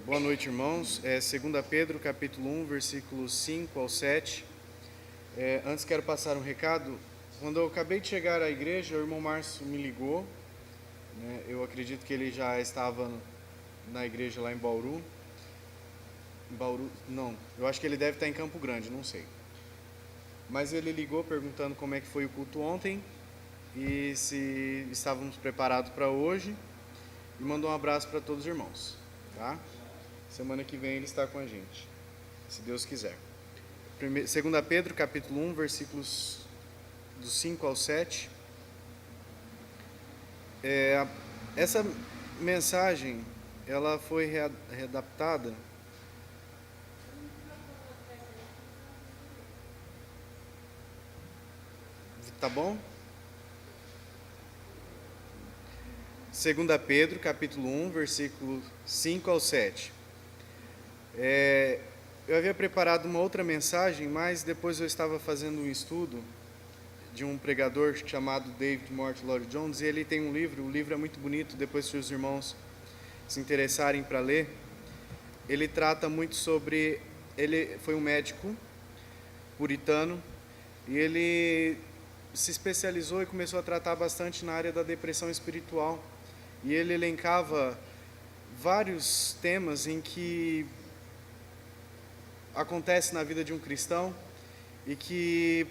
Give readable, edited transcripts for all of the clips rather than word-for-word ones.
Boa noite, irmãos. 2 Pedro, capítulo 1, versículos 5 ao 7. Antes quero passar um recado. Quando eu acabei de chegar à igreja, o irmão Márcio me ligou, né? Eu acredito que ele já estava na igreja lá em Bauru. Não, eu acho que ele deve estar em Campo Grande, não sei. Mas ele ligou perguntando como é que foi o culto ontem e se estávamos preparados para hoje, e mandou um abraço para todos os irmãos, tá? Semana que vem ele está com a gente, se Deus quiser. 2 Pedro, capítulo 1, versículos do 5 ao 7. Essa mensagem, ela foi readaptada. Tá bom? 2 Pedro, capítulo 1, versículo 5 ao 7. Eu havia preparado uma outra mensagem, mas depois eu estava fazendo um estudo de um pregador chamado David Morton Lloyd-Jones, e ele tem um livro, o livro é muito bonito, depois se os irmãos se interessarem para ler. Ele trata muito sobre... Ele foi um médico puritano, e ele se especializou e começou a tratar bastante na área da depressão espiritual. E ele elencava vários temas em que acontece na vida de um cristão e que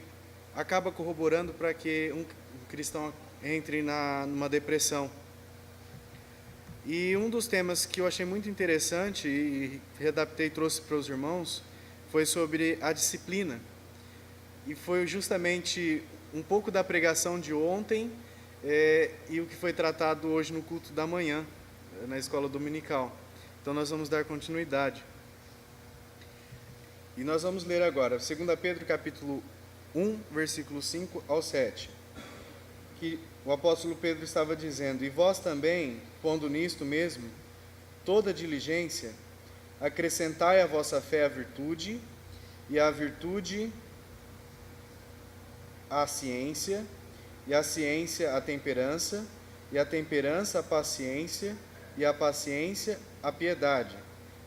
acaba corroborando para que um cristão entre numa depressão. E um dos temas que eu achei muito interessante e readaptei e trouxe para os irmãos foi sobre a disciplina. E foi justamente um pouco da pregação de ontem e o que foi tratado hoje no culto da manhã, na escola dominical. Então nós vamos dar continuidade. E nós vamos ler agora 2 Pedro capítulo 1, versículo 5 ao 7. Que o apóstolo Pedro estava dizendo: E vós também, pondo nisto mesmo toda diligência, acrescentai à vossa fé a virtude, e à virtude a ciência, e a ciência a temperança, e a temperança a paciência, e a paciência a piedade,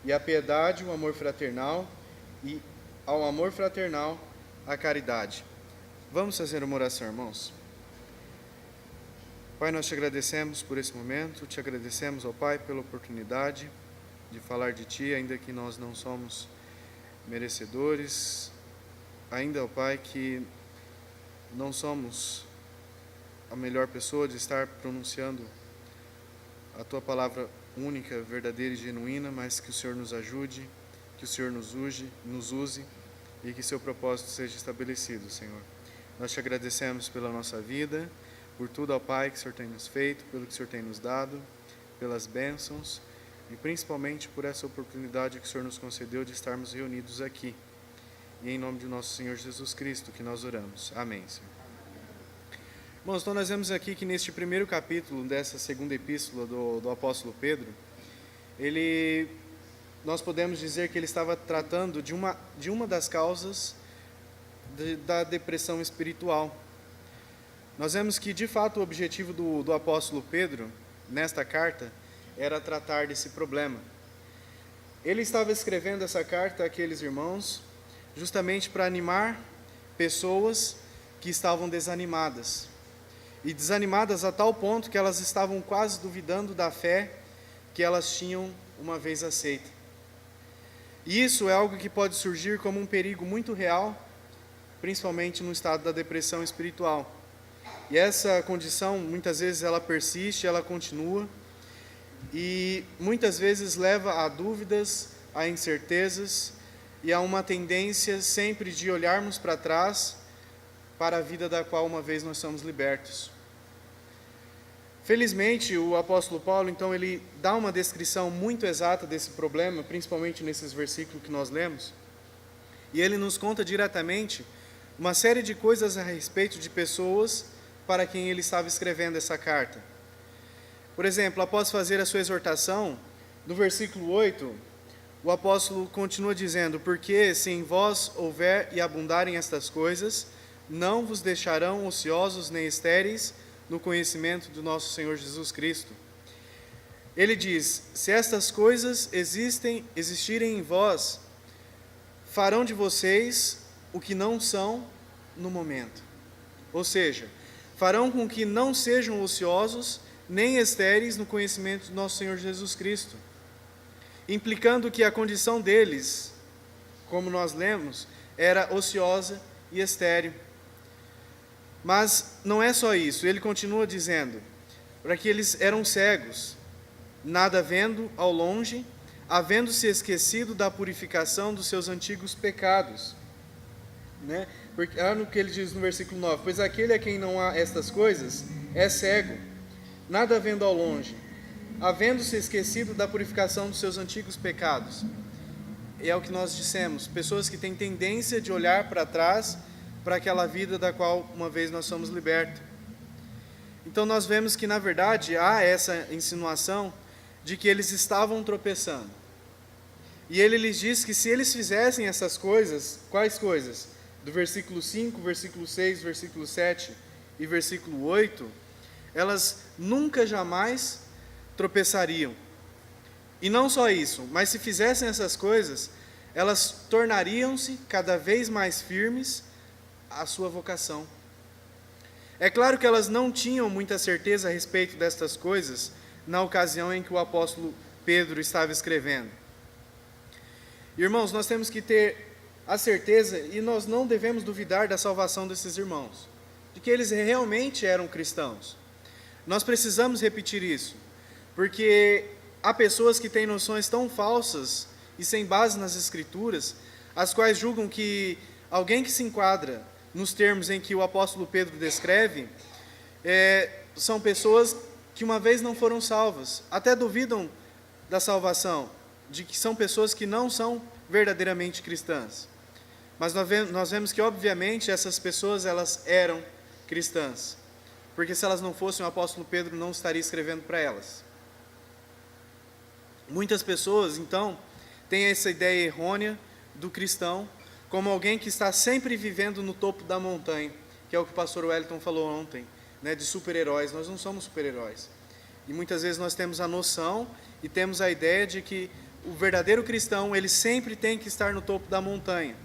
e a piedade o amor fraternal, e ao amor fraternal a caridade. Vamos fazer uma oração, irmãos? Pai, nós te agradecemos por esse momento, te agradecemos, ó Pai, pela oportunidade de falar de Ti, ainda que nós não somos merecedores, ainda, ó Pai, que não somos a melhor pessoa de estar pronunciando a Tua palavra única, verdadeira e genuína, mas que o Senhor nos ajude, que o Senhor nos use e que Seu propósito seja estabelecido, Senhor. Nós te agradecemos pela nossa vida, por tudo, ó Pai, que o Senhor tem nos feito, pelo que o Senhor tem nos dado, pelas bênçãos e principalmente por essa oportunidade que o Senhor nos concedeu de estarmos reunidos aqui. E em nome de nosso Senhor Jesus Cristo que nós oramos. Amém, Senhor. Irmãos, então nós vemos aqui que neste primeiro capítulo dessa segunda epístola do apóstolo Pedro, nós podemos dizer que ele estava tratando de uma das causas da depressão espiritual. Nós vemos que, de fato, o objetivo do apóstolo Pedro, nesta carta, era tratar desse problema. Ele estava escrevendo essa carta àqueles irmãos justamente para animar pessoas que estavam desanimadas. E desanimadas a tal ponto que elas estavam quase duvidando da fé que elas tinham uma vez aceita. E isso é algo que pode surgir como um perigo muito real, principalmente no estado da depressão espiritual. E essa condição, muitas vezes, ela persiste, ela continua, e muitas vezes leva a dúvidas, a incertezas, e a uma tendência sempre de olharmos para trás, para a vida da qual uma vez nós somos libertos. Felizmente, o apóstolo Paulo, então, ele dá uma descrição muito exata desse problema, principalmente nesses versículos que nós lemos, e ele nos conta diretamente uma série de coisas a respeito de pessoas para quem ele estava escrevendo essa carta. Por exemplo, após fazer a sua exortação, no versículo 8, o apóstolo continua dizendo: Porque se em vós houver e abundarem estas coisas, não vos deixarão ociosos nem estéreis no conhecimento do nosso Senhor Jesus Cristo. Ele diz: se estas coisas existirem em vós, farão de vocês o que não são no momento. Ou seja, farão com que não sejam ociosos nem estéreis no conhecimento do nosso Senhor Jesus Cristo, implicando que a condição deles, como nós lemos, era ociosa e estéril. Mas não é só isso, ele continua dizendo, para que eles eram cegos, nada vendo ao longe, havendo-se esquecido da purificação dos seus antigos pecados. Porque, no que ele diz no versículo 9, pois aquele a quem não há estas coisas é cego, nada vendo ao longe, havendo-se esquecido da purificação dos seus antigos pecados. E é o que nós dissemos, pessoas que têm tendência de olhar para trás, para aquela vida da qual uma vez nós somos libertos. Então nós vemos que na verdade há essa insinuação de que eles estavam tropeçando. E ele lhes diz que se eles fizessem essas coisas, quais coisas? Do versículo 5, versículo 6, versículo 7 e versículo 8, elas nunca jamais tropeçariam. E não só isso, mas se fizessem essas coisas, elas tornariam-se cada vez mais firmes à sua vocação. É claro que elas não tinham muita certeza a respeito destas coisas na ocasião em que o apóstolo Pedro estava escrevendo. Irmãos, nós temos que ter a certeza, e nós não devemos duvidar da salvação desses irmãos, de que eles realmente eram cristãos. Nós precisamos repetir isso, porque há pessoas que têm noções tão falsas e sem base nas Escrituras, as quais julgam que alguém que se enquadra nos termos em que o apóstolo Pedro descreve, são pessoas que uma vez não foram salvas, até duvidam da salvação, de que são pessoas que não são verdadeiramente cristãs. Mas nós vemos que, obviamente, essas pessoas elas eram cristãs, porque se elas não fossem, o apóstolo Pedro não estaria escrevendo para elas. Muitas pessoas, então, têm essa ideia errônea do cristão como alguém que está sempre vivendo no topo da montanha, que é o que o pastor Wellington falou ontem, de super-heróis. Nós não somos super-heróis. E muitas vezes nós temos a noção e temos a ideia de que o verdadeiro cristão, ele sempre tem que estar no topo da montanha,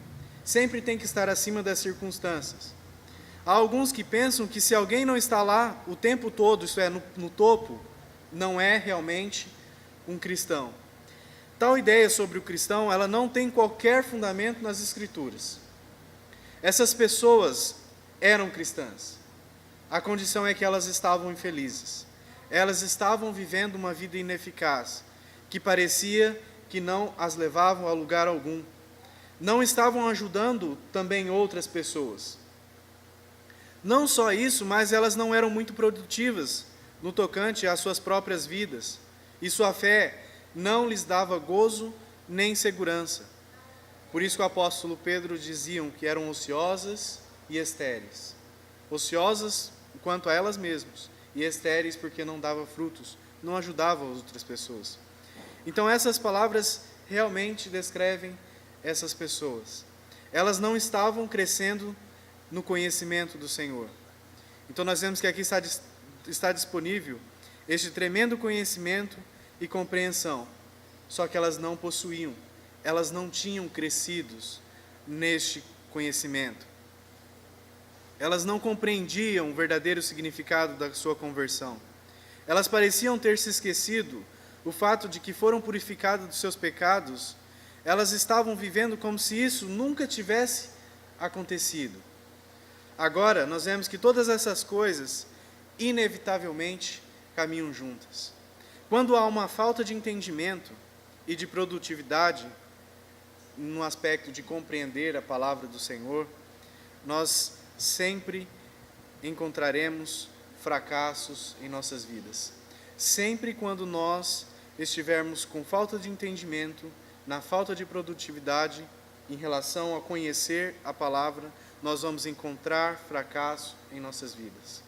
sempre tem que estar acima das circunstâncias. Há alguns que pensam que se alguém não está lá o tempo todo, isto é, no topo, não é realmente um cristão. Tal ideia sobre o cristão, ela não tem qualquer fundamento nas Escrituras. Essas pessoas eram cristãs. A condição é que elas estavam infelizes. Elas estavam vivendo uma vida ineficaz, que parecia que não as levavam a lugar algum. Não estavam ajudando também outras pessoas. Não só isso, mas elas não eram muito produtivas no tocante às suas próprias vidas. E sua fé não lhes dava gozo nem segurança. Por isso que o apóstolo Pedro diziam que eram ociosas e estéreis. Ociosas quanto a elas mesmas, e estéreis porque não dava frutos, não ajudava as outras pessoas. Então essas palavras realmente descrevem essas pessoas. Elas não estavam crescendo no conhecimento do Senhor. Então nós vemos que aqui está disponível este tremendo conhecimento e compreensão, só que elas não possuíam, elas não tinham crescidos neste conhecimento. Elas não compreendiam o verdadeiro significado da sua conversão. Elas pareciam ter se esquecido o fato de que foram purificadas dos seus pecados. Elas estavam vivendo como se isso nunca tivesse acontecido. Agora, nós vemos que todas essas coisas, inevitavelmente, caminham juntas. Quando há uma falta de entendimento e de produtividade, no aspecto de compreender a palavra do Senhor, nós sempre encontraremos fracassos em nossas vidas. Sempre quando nós estivermos com falta de entendimento, na falta de produtividade em relação a conhecer a palavra, nós vamos encontrar fracasso em nossas vidas.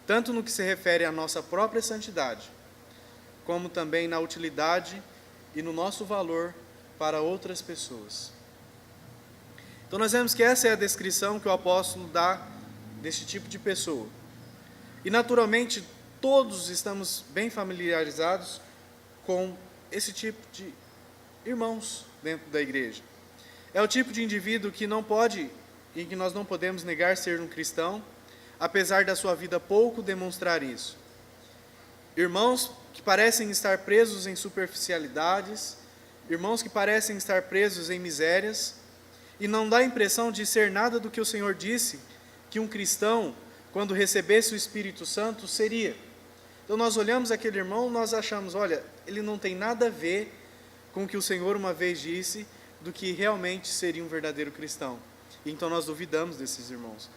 Tanto no que se refere à nossa própria santidade, como também na utilidade e no nosso valor para outras pessoas. Então nós vemos que essa é a descrição que o apóstolo dá deste tipo de pessoa. E naturalmente todos estamos bem familiarizados com esse tipo de irmãos dentro da igreja. É o tipo de indivíduo que não pode e que nós não podemos negar ser um cristão, apesar da sua vida pouco demonstrar isso. Irmãos que parecem estar presos em superficialidades, irmãos que parecem estar presos em misérias, e não dá a impressão de ser nada do que o Senhor disse que um cristão, quando recebesse o Espírito Santo, seria. Então nós olhamos aquele irmão, nós achamos, olha, ele não tem nada a ver com o que o Senhor uma vez disse, do que realmente seria um verdadeiro cristão. E então nós duvidamos desses irmãos.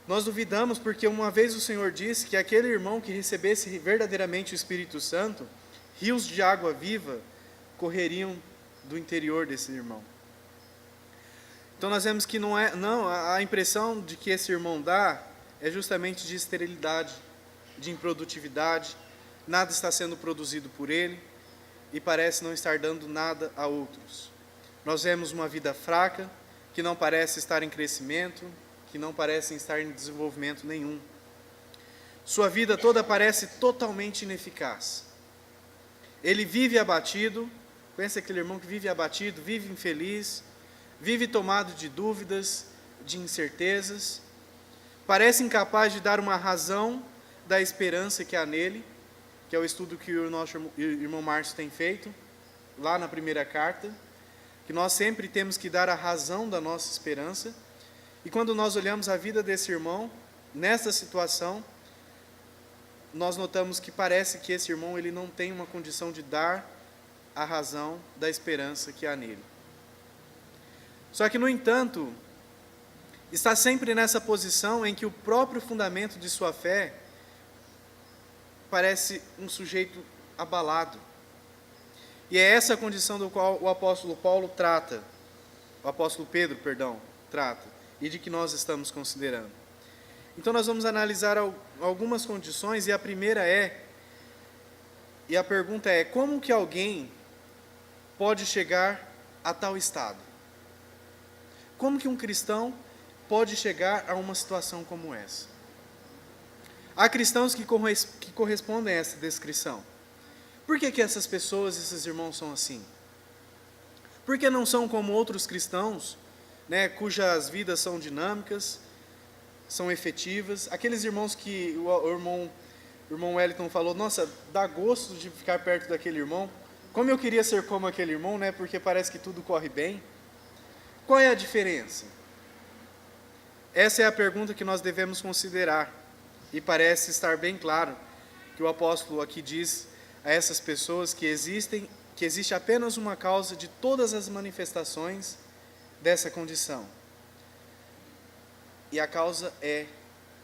Nós duvidamos porque uma vez o Senhor disse que aquele irmão que recebesse verdadeiramente o Espírito Santo, rios de água viva correriam do interior desse irmão. Então nós vemos que a impressão de que esse irmão dá é justamente de esterilidade, de improdutividade, nada está sendo produzido por ele e parece não estar dando nada a outros. Nós vemos uma vida fraca, que não parece estar em crescimento, que não parecem estar em desenvolvimento nenhum. Sua vida toda parece totalmente ineficaz. Ele vive abatido, conhece aquele irmão que vive abatido, vive infeliz, vive tomado de dúvidas, de incertezas, parece incapaz de dar uma razão da esperança que há nele, que é o estudo que o nosso irmão Márcio tem feito, lá na primeira carta, que nós sempre temos que dar a razão da nossa esperança. E quando nós olhamos a vida desse irmão, nessa situação, nós notamos que parece que esse irmão ele não tem uma condição de dar a razão da esperança que há nele. Só que, no entanto, está sempre nessa posição em que o próprio fundamento de sua fé parece um sujeito abalado. E é essa a condição do qual o apóstolo Pedro trata, e de que nós estamos considerando. Então nós vamos analisar algumas condições, e a primeira e a pergunta é, como que alguém pode chegar a tal estado? Como que um cristão pode chegar a uma situação como essa? Há cristãos que correspondem a essa descrição. Por que essas pessoas, esses irmãos são assim? Por que não são como outros cristãos, cujas vidas são dinâmicas, são efetivas? Aqueles irmãos que o irmão Wellington falou, nossa, dá gosto de ficar perto daquele irmão. Como eu queria ser como aquele irmão, porque parece que tudo corre bem. Qual é a diferença? Essa é a pergunta que nós devemos considerar. E parece estar bem claro que o apóstolo aqui diz a essas pessoas que existe apenas uma causa de todas as manifestações dessa condição. E a causa é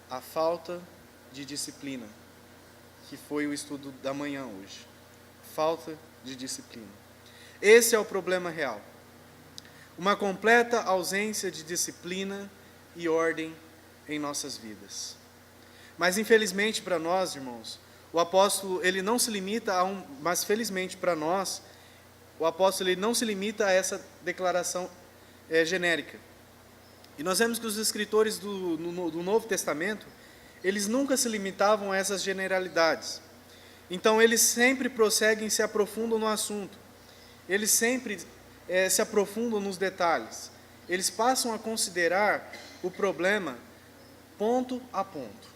a falta de disciplina, que foi o estudo da manhã hoje. Falta de disciplina. Esse é o problema real. Uma completa ausência de disciplina e ordem em nossas vidas. Mas infelizmente para nós, irmãos, o apóstolo ele não se limita mas felizmente para nós, o apóstolo ele não se limita a essa declaração genérica. E nós vemos que os escritores do Novo Testamento, eles nunca se limitavam a essas generalidades. Então eles sempre prosseguem e se aprofundam no assunto. Eles sempre se aprofundam nos detalhes. Eles passam a considerar o problema ponto a ponto.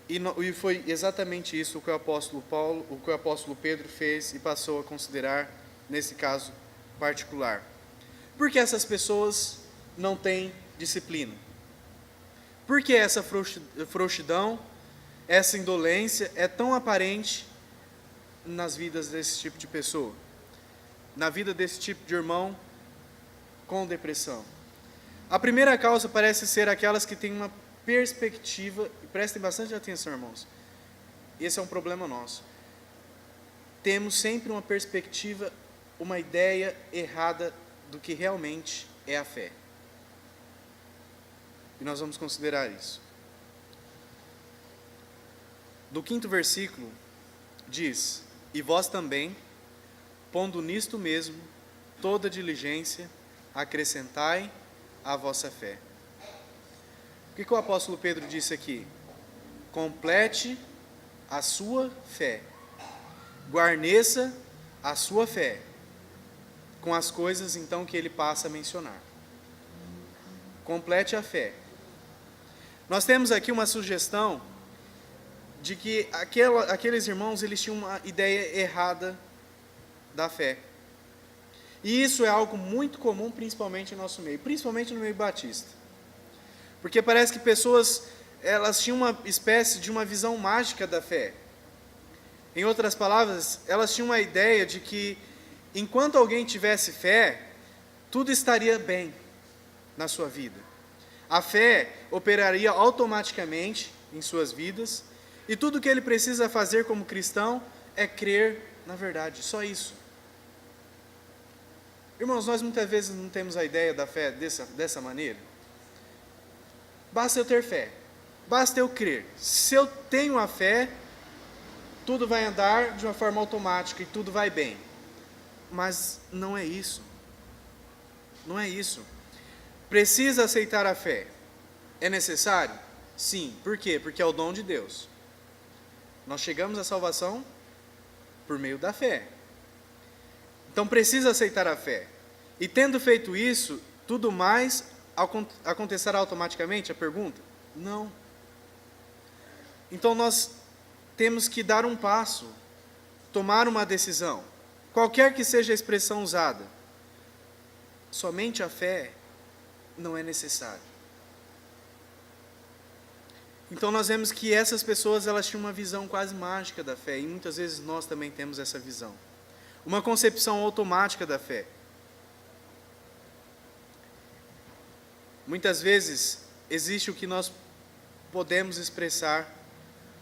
E foi exatamente isso que o apóstolo Pedro fez e passou a considerar nesse caso particular. Por que essas pessoas não têm disciplina? Por que essa frouxidão, essa indolência é tão aparente nas vidas desse tipo de pessoa? Na vida desse tipo de irmão com depressão? A primeira causa parece ser aquelas que têm uma perspectiva, e prestem bastante atenção, irmãos, esse é um problema nosso. Temos sempre uma perspectiva, uma ideia errada do que realmente é a fé. E nós vamos considerar isso. Do 5º versículo, diz, e vós também, pondo nisto mesmo toda diligência, acrescentai à vossa fé. O que o apóstolo Pedro disse aqui? Complete a sua fé. guarneça a sua fé com as coisas então que ele passa a mencionar. Complete a fé. Nós temos aqui uma sugestão de que aqueles irmãos eles tinham uma ideia errada da fé. E isso é algo muito comum, principalmente em nosso meio, principalmente no meio batista. Porque parece que pessoas, elas tinham uma espécie de uma visão mágica da fé. Em outras palavras, elas tinham uma ideia de que, enquanto alguém tivesse fé, tudo estaria bem na sua vida. A fé operaria automaticamente em suas vidas, e tudo que ele precisa fazer como cristão é crer na verdade, só isso. Irmãos, nós muitas vezes não temos a ideia da fé dessa maneira. Basta eu ter fé, basta eu crer. Se eu tenho a fé, tudo vai andar de uma forma automática e tudo vai bem. Mas não é isso. Não é isso. Precisa aceitar a fé. É necessário? Sim. Por quê? Porque é o dom de Deus. Nós chegamos à salvação por meio da fé. Então precisa aceitar a fé. E tendo feito isso, tudo mais acontecerá automaticamente? A pergunta? Não. Então nós temos que dar um passo, tomar uma decisão, qualquer que seja a expressão usada. Somente a fé não é necessário. Então nós vemos que essas pessoas elas tinham uma visão quase mágica da fé, e muitas vezes nós também temos essa visão. Uma concepção automática da fé. Muitas vezes existe o que nós podemos expressar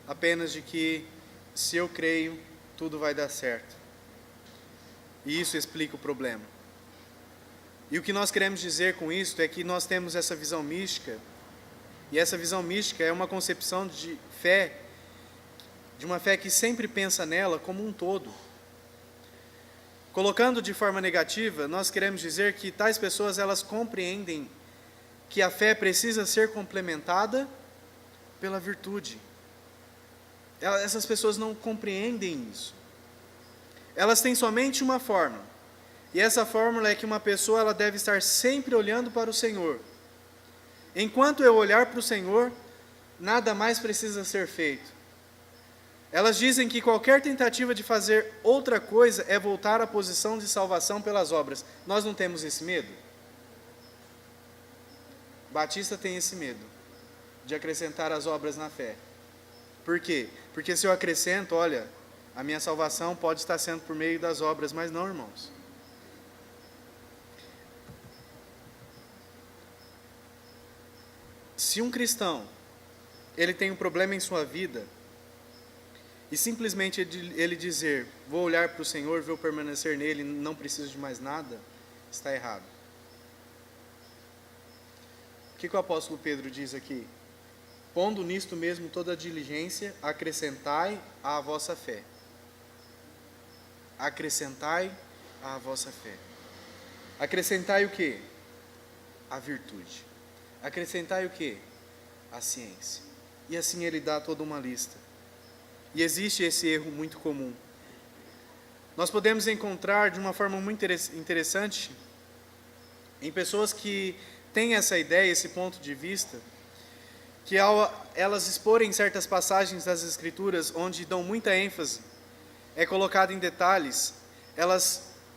apenas de que, se eu creio, tudo vai dar certo. E isso explica o problema. E o que nós queremos dizer com isso é que nós temos essa visão mística, e essa visão mística é uma concepção de fé, de uma fé que sempre pensa nela como um todo. Colocando de forma negativa, nós queremos dizer que tais pessoas elas compreendem que a fé precisa ser complementada pela virtude. Essas pessoas não compreendem isso. Elas têm somente uma forma. E essa fórmula é que uma pessoa ela deve estar sempre olhando para o Senhor. Enquanto eu olhar para o Senhor, nada mais precisa ser feito. Elas dizem que qualquer tentativa de fazer outra coisa é voltar à posição de salvação pelas obras. Nós não temos esse medo? Batista tem esse medo de acrescentar as obras na fé. Por quê? Porque se eu acrescento, olha, a minha salvação pode estar sendo por meio das obras, mas não, irmãos. Se um cristão, ele tem um problema em sua vida, e simplesmente ele dizer, vou olhar para o Senhor, vou permanecer nele, não preciso de mais nada, está errado. O que o apóstolo Pedro diz aqui? Pondo nisto mesmo toda a diligência, acrescentai à vossa fé. Acrescentai à vossa fé. Acrescentai o quê? A virtude. Acrescentai o quê? A ciência. E assim ele dá toda uma lista. E existe esse erro muito comum. Nós podemos encontrar de uma forma muito interessante em pessoas que têm essa ideia, esse ponto de vista, que ao elas exporem certas passagens das Escrituras, onde dão muita ênfase, é colocado em detalhes,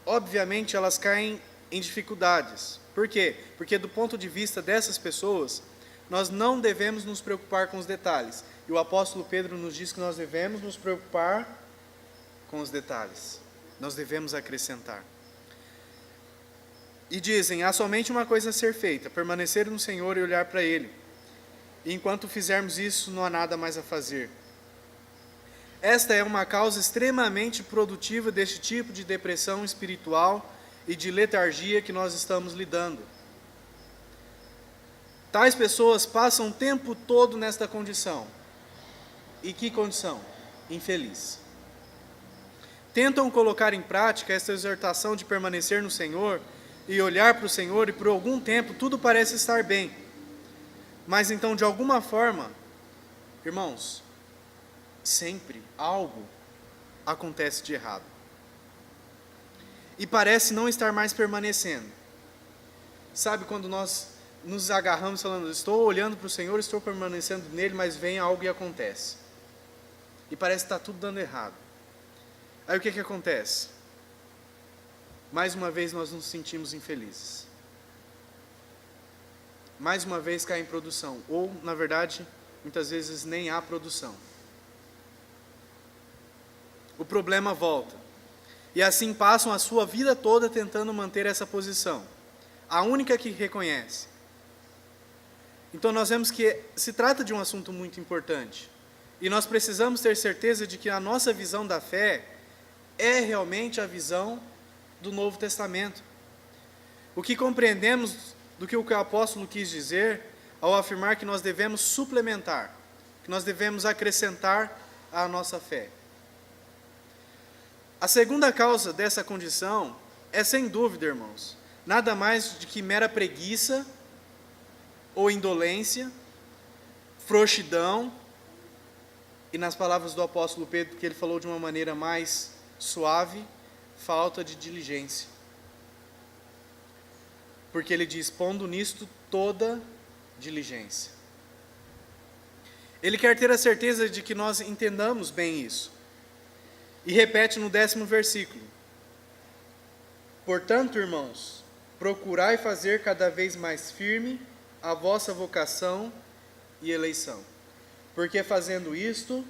obviamente, elas caem em dificuldades. Por quê? Porque do ponto de vista dessas pessoas, nós não devemos nos preocupar com os detalhes. E o apóstolo Pedro nos diz que nós devemos nos preocupar com os detalhes. Nós devemos acrescentar. E dizem, há somente uma coisa a ser feita, permanecer no Senhor e olhar para Ele. E enquanto fizermos isso, não há nada mais a fazer. Esta é uma causa extremamente produtiva deste tipo de depressão espiritual e de letargia que nós estamos lidando. Tais pessoas passam o tempo todo nesta condição. E que condição? Infeliz. Tentam colocar em prática esta exortação de permanecer no Senhor e olhar para o Senhor, e por algum tempo tudo parece estar bem. Mas então, de alguma forma, irmãos, sempre algo acontece de errado. E parece não estar mais permanecendo. Sabe quando nós nos agarramos falando, estou olhando para o Senhor, estou permanecendo nele, mas vem algo e acontece. E parece que está tudo dando errado. Aí o que acontece? Mais uma vez nós nos sentimos infelizes. Mais uma vez cai em produção. Ou, na verdade, muitas vezes nem há produção. O problema volta. E assim passam a sua vida toda tentando manter essa posição. A única que reconhece. Então nós vemos que se trata de um assunto muito importante. E nós precisamos ter certeza de que a nossa visão da fé é realmente a visão do Novo Testamento. O que compreendemos do que o apóstolo quis dizer ao afirmar que nós devemos suplementar, que nós devemos acrescentar à nossa fé. A segunda causa dessa condição é, sem dúvida, irmãos, nada mais do que mera preguiça ou indolência, frouxidão, e nas palavras do apóstolo Pedro, que ele falou de uma maneira mais suave, falta de diligência. Porque ele diz, pondo nisto toda diligência. Ele quer ter a certeza de que nós entendamos bem isso. E repete no 10º versículo. Portanto, irmãos, procurai fazer cada vez mais firme a vossa vocação e eleição. Porque fazendo isto,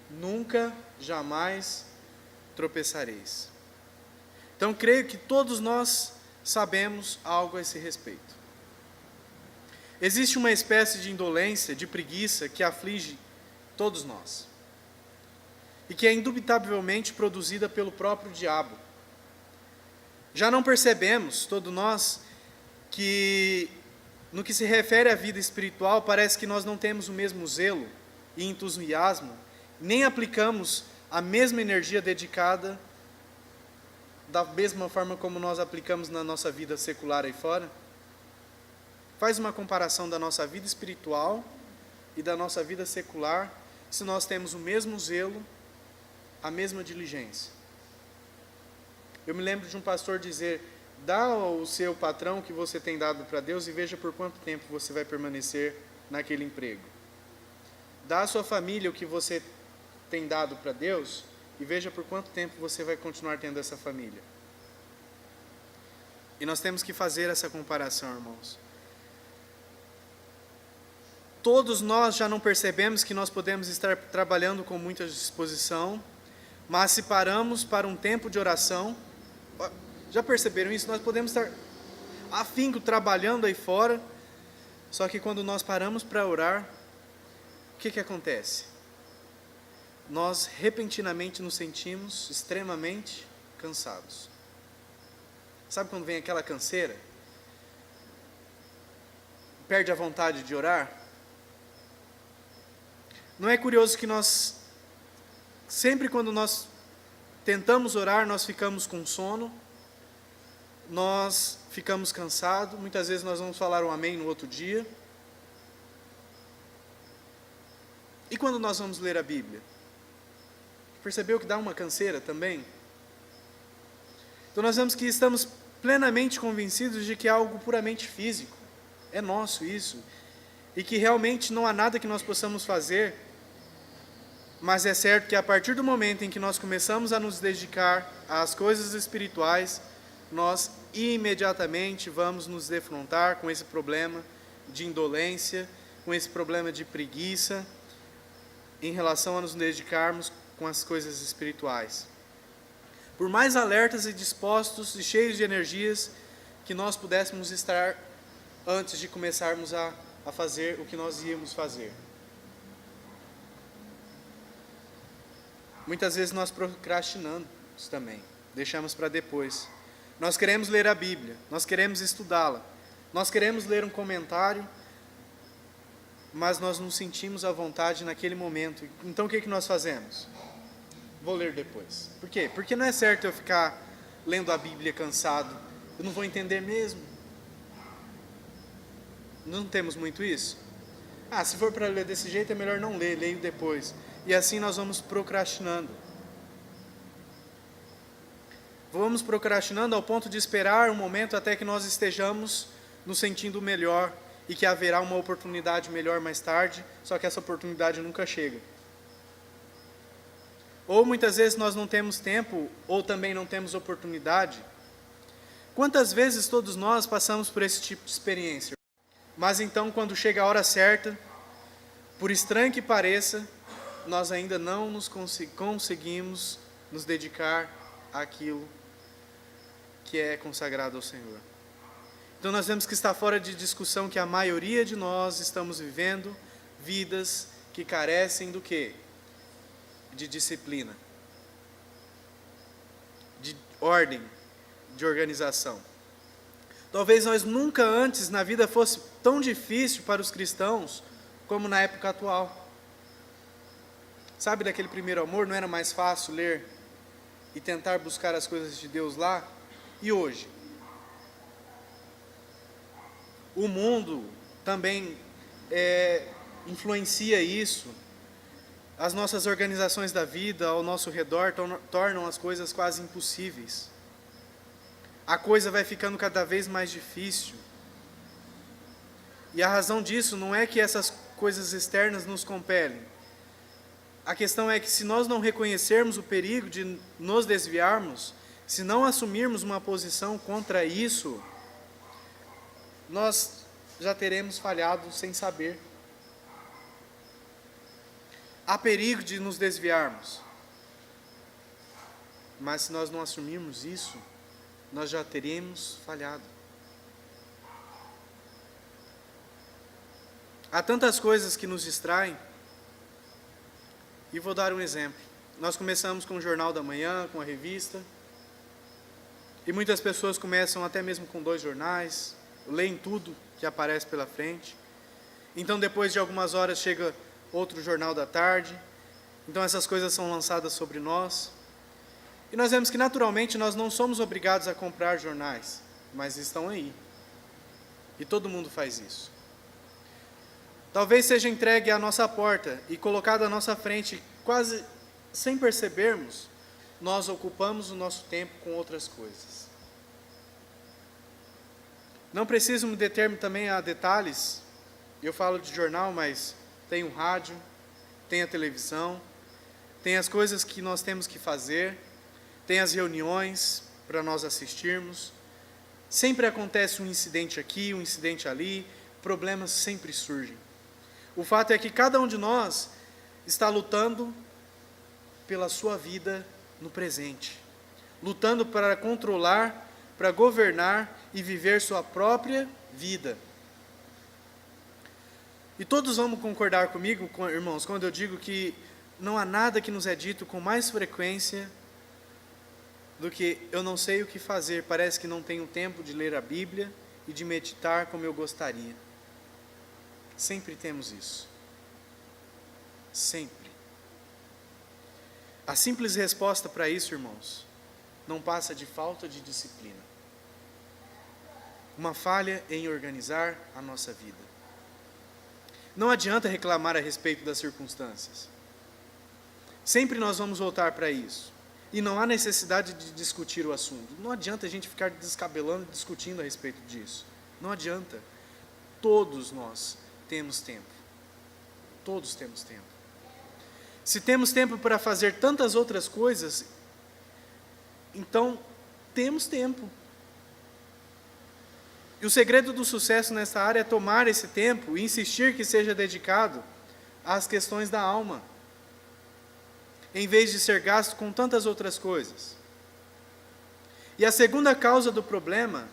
nunca, jamais tropeçareis. Então, creio que todos nós sabemos algo a esse respeito. Existe uma espécie de indolência, de preguiça, que aflige todos nós. E que é indubitavelmente produzida pelo próprio diabo. Já não percebemos, todos nós, que no que se refere à vida espiritual, parece que nós não temos o mesmo zelo e entusiasmo, nem aplicamos a mesma energia dedicada da mesma forma como nós aplicamos na nossa vida secular aí fora? Faz uma comparação da nossa vida espiritual e da nossa vida secular, se nós temos o mesmo zelo, a mesma diligência. Eu me lembro de um pastor dizer, dá ao seu patrão o que você tem dado para Deus e veja por quanto tempo você vai permanecer naquele emprego. Dá à sua família o que você tem dado para Deus e veja por quanto tempo você vai continuar tendo essa família. E nós temos que fazer essa comparação, irmãos. Todos nós já não percebemos que nós podemos estar trabalhando com muita disposição, mas se paramos para um tempo de oração, já perceberam isso? Nós podemos estar afinco trabalhando aí fora, só que quando nós paramos para orar, o que acontece? Nós repentinamente nos sentimos extremamente cansados. Sabe quando vem aquela canseira? Perde a vontade de orar? Não é curioso que nós, sempre quando nós tentamos orar, nós ficamos com sono, nós ficamos cansados, muitas vezes nós vamos falar um amém no outro dia. E quando nós vamos ler a Bíblia? Percebeu que dá uma canseira também? Então nós vemos que estamos plenamente convencidos de que é algo puramente físico. É nosso isso. E que realmente não há nada que nós possamos fazer. Mas é certo que a partir do momento em que nós começamos a nos dedicar às coisas espirituais, nós imediatamente vamos nos defrontar com esse problema de indolência, com esse problema de preguiça, em relação a nos dedicarmos com as coisas espirituais. Por mais alertas e dispostos e cheios de energias que nós pudéssemos estar antes de começarmos a fazer o que nós íamos fazer. Muitas vezes nós procrastinamos também, deixamos para depois. Nós queremos ler a Bíblia, nós queremos estudá-la, nós queremos ler um comentário, mas nós não sentimos a vontade naquele momento. Então o que nós fazemos? Vou ler depois. Por quê? Porque não é certo eu ficar lendo a Bíblia cansado, eu não vou entender mesmo. Não temos muito isso? Se for para ler desse jeito é melhor não ler, leio depois. E assim nós vamos procrastinando. Vamos procrastinando ao ponto de esperar um momento até que nós estejamos nos sentindo melhor e que haverá uma oportunidade melhor mais tarde, só que essa oportunidade nunca chega. Ou muitas vezes nós não temos tempo, ou também não temos oportunidade. Quantas vezes todos nós passamos por esse tipo de experiência? Mas então, quando chega a hora certa, por estranho que pareça, nós ainda não nos conseguimos nos dedicar àquilo que é consagrado ao Senhor. Então nós temos que estar fora de discussão que a maioria de nós estamos vivendo vidas que carecem do quê? De disciplina, de ordem, de organização. Talvez nós nunca antes na vida fosse tão difícil para os cristãos como na época atual. Sabe daquele primeiro amor, não era mais fácil ler e tentar buscar as coisas de Deus lá? E hoje? O mundo também influencia isso. As nossas organizações da vida ao nosso redor tornam as coisas quase impossíveis. A coisa vai ficando cada vez mais difícil. E a razão disso não é que essas coisas externas nos compelem. A questão é que se nós não reconhecermos o perigo de nos desviarmos, se não assumirmos uma posição contra isso, nós já teremos falhado sem saber. Há perigo de nos desviarmos. Mas se nós não assumirmos isso, nós já teremos falhado. Há tantas coisas que nos distraem. E vou dar um exemplo. Nós começamos com o Jornal da Manhã, com a revista. E muitas pessoas começam até mesmo com 2 jornais, leem tudo que aparece pela frente. Então depois de algumas horas chega outro jornal da tarde. Então essas coisas são lançadas sobre nós. E nós vemos que naturalmente nós não somos obrigados a comprar jornais, mas estão aí. E todo mundo faz isso. Talvez seja entregue à nossa porta e colocado à nossa frente, quase sem percebermos, nós ocupamos o nosso tempo com outras coisas. Não preciso me deter também a detalhes. Eu falo de jornal, mas tem o rádio, tem a televisão, tem as coisas que nós temos que fazer, tem as reuniões para nós assistirmos. Sempre acontece um incidente aqui, um incidente ali, problemas sempre surgem. O fato é que cada um de nós está lutando pela sua vida no presente, lutando para controlar, para governar e viver sua própria vida. E todos vão concordar comigo, irmãos, quando eu digo que não há nada que nos é dito com mais frequência do que eu não sei o que fazer, parece que não tenho tempo de ler a Bíblia e de meditar como eu gostaria. Sempre temos isso. Sempre. A simples resposta para isso, irmãos, não passa de falta de disciplina. Uma falha em organizar a nossa vida. Não adianta reclamar a respeito das circunstâncias. Sempre nós vamos voltar para isso. E não há necessidade de discutir o assunto. Não adianta a gente ficar descabelando, discutindo a respeito disso. Não adianta. Todos nós temos tempo. Todos temos tempo. Se temos tempo para fazer tantas outras coisas, então temos tempo. E o segredo do sucesso nessa área é tomar esse tempo e insistir que seja dedicado às questões da alma, em vez de ser gasto com tantas outras coisas. E a segunda causa do problema,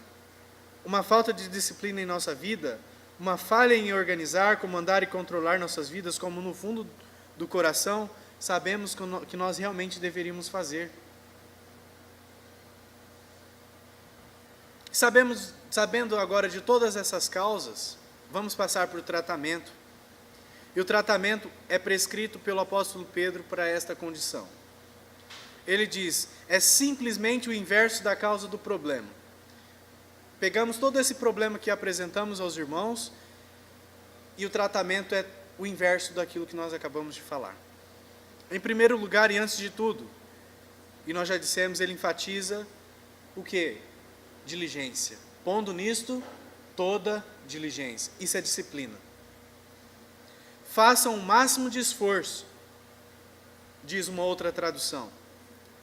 uma falta de disciplina em nossa vida, uma falha em organizar, comandar e controlar nossas vidas, como no fundo do coração sabemos que nós realmente deveríamos fazer. Sabendo agora de todas essas causas, vamos passar para o tratamento. E o tratamento é prescrito pelo apóstolo Pedro para esta condição. Ele diz, é simplesmente o inverso da causa do problema. Pegamos todo esse problema que apresentamos aos irmãos e o tratamento é o inverso daquilo que nós acabamos de falar. Em primeiro lugar e antes de tudo, e nós já dissemos, ele enfatiza o quê? Diligência. Pondo nisto toda diligência. Isso é disciplina. Façam o máximo de esforço, diz uma outra tradução.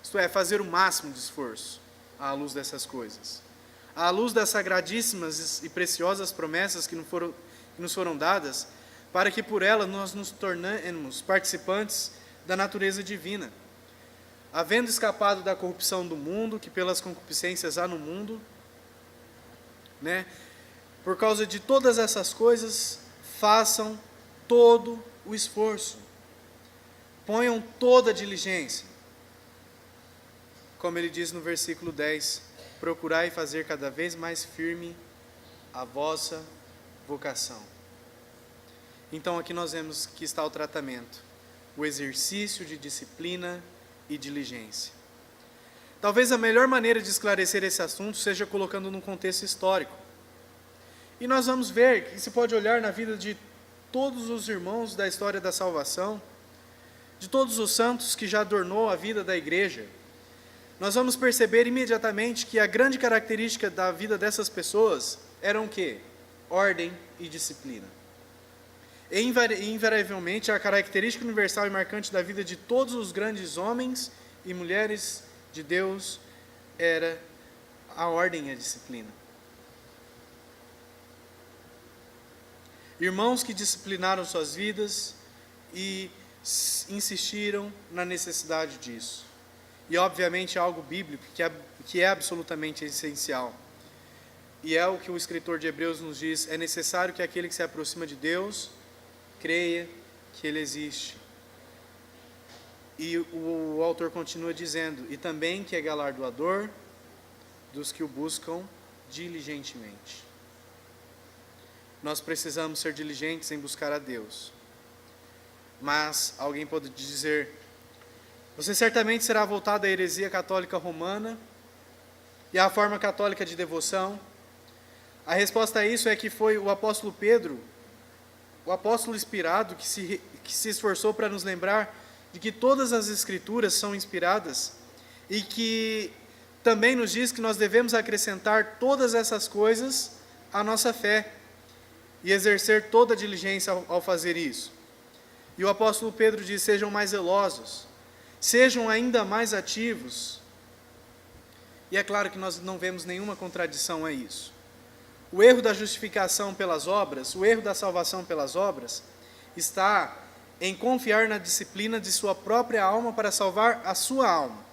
Isto é, fazer o máximo de esforço à luz dessas coisas. À luz das sagradíssimas e preciosas promessas que nos foram dadas, para que por elas nós nos tornemos participantes da natureza divina. Havendo escapado da corrupção do mundo, que pelas concupiscências há no mundo, por causa de todas essas coisas, façam todo o esforço. Ponham toda a diligência. Como ele diz no versículo 10, procurai fazer cada vez mais firme a vossa vocação. Então aqui nós vemos que está o tratamento, o exercício de disciplina e diligência. Talvez a melhor maneira de esclarecer esse assunto seja colocando num contexto histórico. E nós vamos ver que se pode olhar na vida de todos os irmãos da história da salvação, de todos os santos que já adornou a vida da igreja. Nós vamos perceber imediatamente que a grande característica da vida dessas pessoas eram o quê? Ordem e disciplina. E invariavelmente, a característica universal e marcante da vida de todos os grandes homens e mulheres de Deus era a ordem e a disciplina. Irmãos que disciplinaram suas vidas e insistiram na necessidade disso. E obviamente é algo bíblico que é absolutamente essencial. E é o que o escritor de Hebreus nos diz: é necessário que aquele que se aproxima de Deus creia que Ele existe. E o autor continua dizendo: e também que é galardoador dos que o buscam diligentemente. Nós precisamos ser diligentes em buscar a Deus. Mas alguém pode dizer: você certamente será voltado à heresia católica romana e à forma católica de devoção. A resposta a isso é que foi o apóstolo Pedro, o apóstolo inspirado, que se esforçou para nos lembrar de que todas as escrituras são inspiradas e que também nos diz que nós devemos acrescentar todas essas coisas à nossa fé e exercer toda a diligência ao fazer isso. E o apóstolo Pedro diz: sejam mais zelosos, sejam ainda mais ativos. E é claro que nós não vemos nenhuma contradição a isso. O erro da justificação pelas obras, o erro da salvação pelas obras, está em confiar na disciplina de sua própria alma para salvar a sua alma.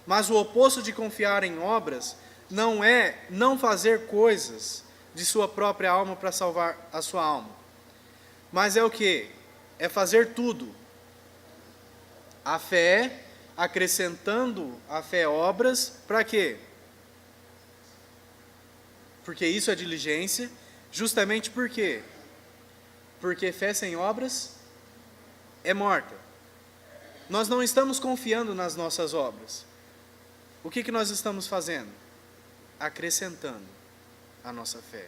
Mas o oposto de confiar em obras não é não fazer coisas de sua própria alma para salvar a sua alma. Mas é o quê? É fazer tudo. A fé, acrescentando a fé obras, para quê? Porque isso é diligência, justamente por quê? Porque fé sem obras é morta. Nós não estamos confiando nas nossas obras. O que nós estamos fazendo? Acrescentando a nossa fé.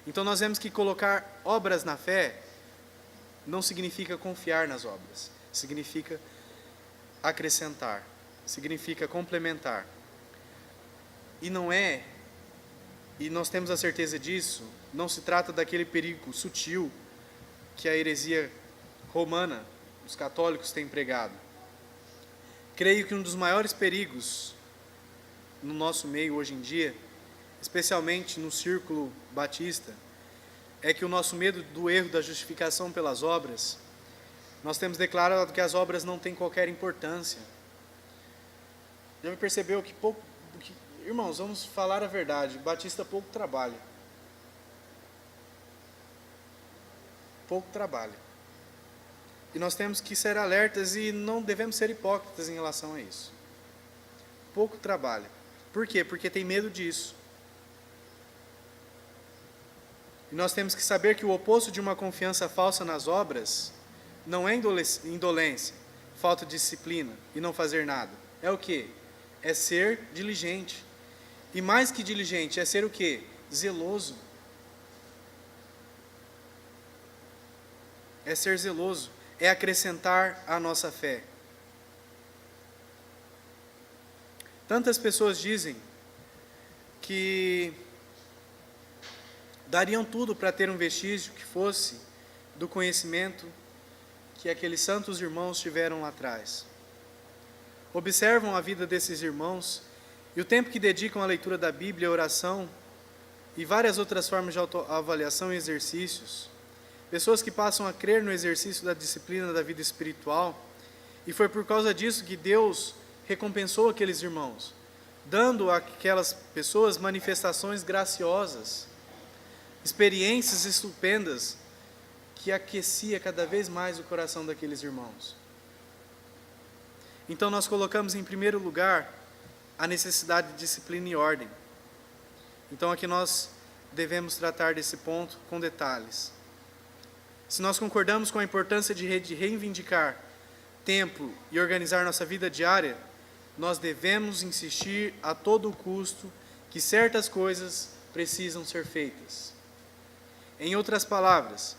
Então nós vemos que colocar obras na fé não significa confiar nas obras, significa acrescentar, significa complementar. E nós temos a certeza disso, não se trata daquele perigo sutil que a heresia romana, os católicos, têm pregado. Creio que um dos maiores perigos no nosso meio hoje em dia, especialmente no círculo batista, é que o nosso medo do erro da justificação pelas obras, nós temos declarado que as obras não têm qualquer importância. Já percebeu que irmãos, vamos falar a verdade, batista pouco trabalha. Pouco trabalha. E nós temos que ser alertas e não devemos ser hipócritas em relação a isso. Pouco trabalha. Por quê? Porque tem medo disso. E nós temos que saber que o oposto de uma confiança falsa nas obras não é indolência, falta de disciplina e não fazer nada. É o quê? É ser diligente. E mais que diligente, é ser o quê? Zeloso. É ser zeloso. É acrescentar à nossa fé. Tantas pessoas dizem que dariam tudo para ter um vestígio que fosse do conhecimento que aqueles santos irmãos tiveram lá atrás. Observam a vida desses irmãos e o tempo que dedicam à leitura da Bíblia, à oração e várias outras formas de autoavaliação e exercícios. Pessoas que passam a crer no exercício da disciplina da vida espiritual, e foi por causa disso que Deus recompensou aqueles irmãos, dando àquelas pessoas manifestações graciosas, experiências estupendas, que aquecia cada vez mais o coração daqueles irmãos. Então nós colocamos em primeiro lugar a necessidade de disciplina e ordem. Então aqui nós devemos tratar desse ponto com detalhes. Se nós concordamos com a importância de reivindicar tempo e organizar nossa vida diária, nós devemos insistir a todo custo que certas coisas precisam ser feitas. Em outras palavras,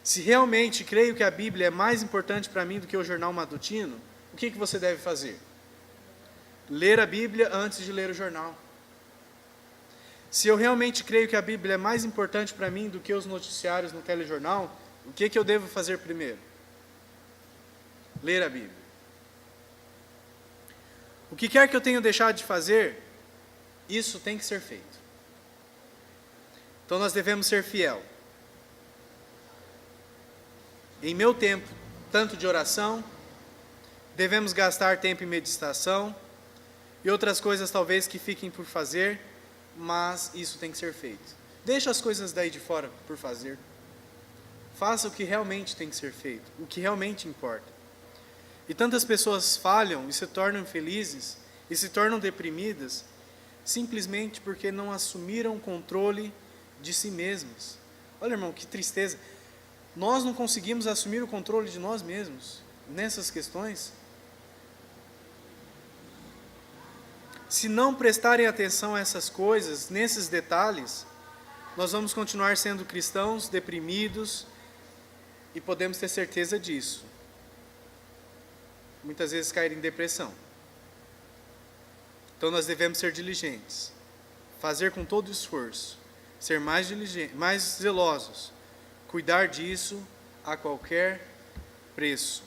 se realmente creio que a Bíblia é mais importante para mim do que o jornal matutino, o que você deve fazer? Ler a Bíblia antes de ler o jornal. Se eu realmente creio que a Bíblia é mais importante para mim do que os noticiários no telejornal, o que eu devo fazer primeiro? Ler a Bíblia. O que quer que eu tenha deixado de fazer, isso tem que ser feito. Então nós devemos ser fiel. Em meu tempo, tanto de oração, devemos gastar tempo em meditação e outras coisas talvez que fiquem por fazer, mas isso tem que ser feito. Deixa as coisas daí de fora por fazer. Faça o que realmente tem que ser feito, o que realmente importa. E tantas pessoas falham e se tornam infelizes e se tornam deprimidas simplesmente porque não assumiram o controle de si mesmas. Olha, irmão, que tristeza. Nós não conseguimos assumir o controle de nós mesmos nessas questões. Se não prestarem atenção a essas coisas, nesses detalhes, nós vamos continuar sendo cristãos deprimidos e podemos ter certeza disso. Muitas vezes cair em depressão. Então nós devemos ser diligentes, fazer com todo esforço, ser mais diligentes, mais zelosos, cuidar disso a qualquer preço.